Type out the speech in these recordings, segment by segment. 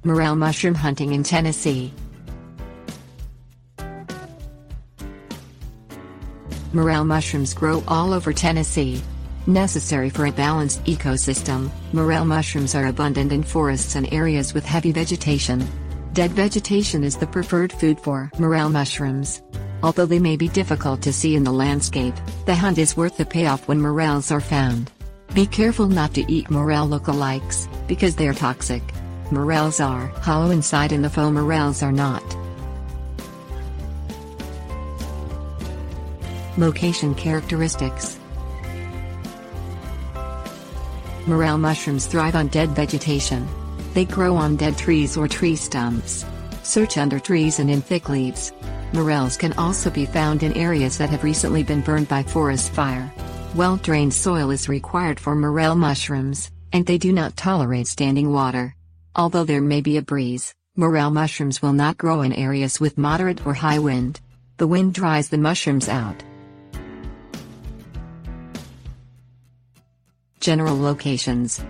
Morel mushroom hunting in Tennessee. Morel mushrooms grow all over Tennessee. Necessary for a balanced ecosystem, morel mushrooms are abundant in forests and areas with heavy vegetation. Dead vegetation is the preferred food for morel mushrooms. Although they may be difficult to see in the landscape, the hunt is worth the payoff when morels are found. Be careful not to eat morel lookalikes, because they are toxic. Morels are hollow inside and the faux morels are not. Location characteristics. Morel mushrooms thrive on dead vegetation. They grow on dead trees or tree stumps. Search under trees and in thick leaves. Morels can also be found in areas that have recently been burned by forest fire. Well-drained soil is required for morel mushrooms, and they do not tolerate standing water. Although there may be a breeze, morel mushrooms will not grow in areas with moderate or high wind. The wind dries the mushrooms out. General locations.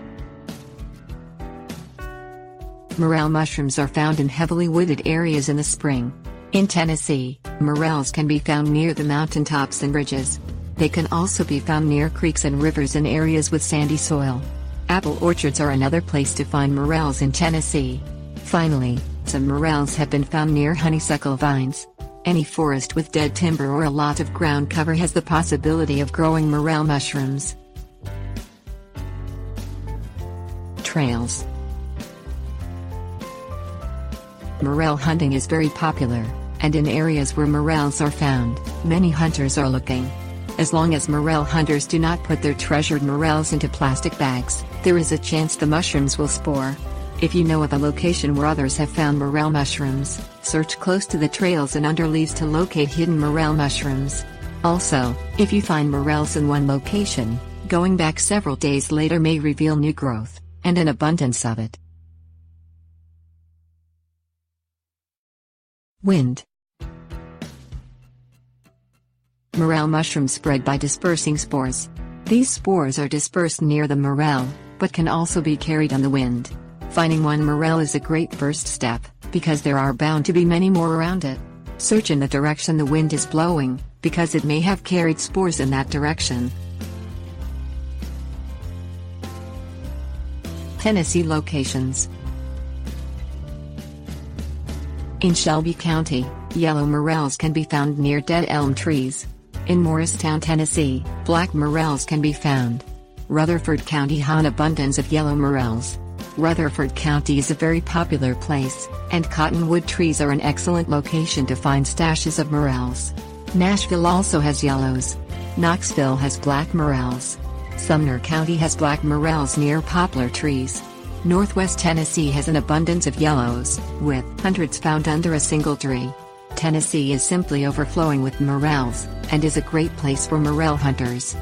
Morel mushrooms are found in heavily wooded areas in the spring. In Tennessee, morels can be found near the mountaintops and ridges. They can also be found near creeks and rivers in areas with sandy soil. Apple orchards are another place to find morels in Tennessee. Finally, some morels have been found near honeysuckle vines. Any forest with dead timber or a lot of ground cover has the possibility of growing morel mushrooms. Trails. Morel hunting is very popular, and in areas where morels are found, many hunters are looking. As long as morel hunters do not put their treasured morels into plastic bags, there is a chance the mushrooms will spore. If you know of a location where others have found morel mushrooms, search close to the trails and under leaves to locate hidden morel mushrooms. Also, if you find morels in one location, going back several days later may reveal new growth, and an abundance of it. Wind. Morel mushrooms spread by dispersing spores. These spores are dispersed near the morel, but can also be carried on the wind. Finding one morel is a great first step, because there are bound to be many more around it. Search in the direction the wind is blowing, because it may have carried spores in that direction. Tennessee locations. In Shelby County, yellow morels can be found near dead elm trees. In Morristown, Tennessee, black morels can be found. Rutherford County has an abundance of yellow morels. Rutherford County is a very popular place, and cottonwood trees are an excellent location to find stashes of morels. Nashville also has yellows. Knoxville has black morels. Sumner County has black morels near poplar trees. Northwest Tennessee has an abundance of yellows, with hundreds found under a single tree. Tennessee is simply overflowing with morels, and is a great place for morel hunters.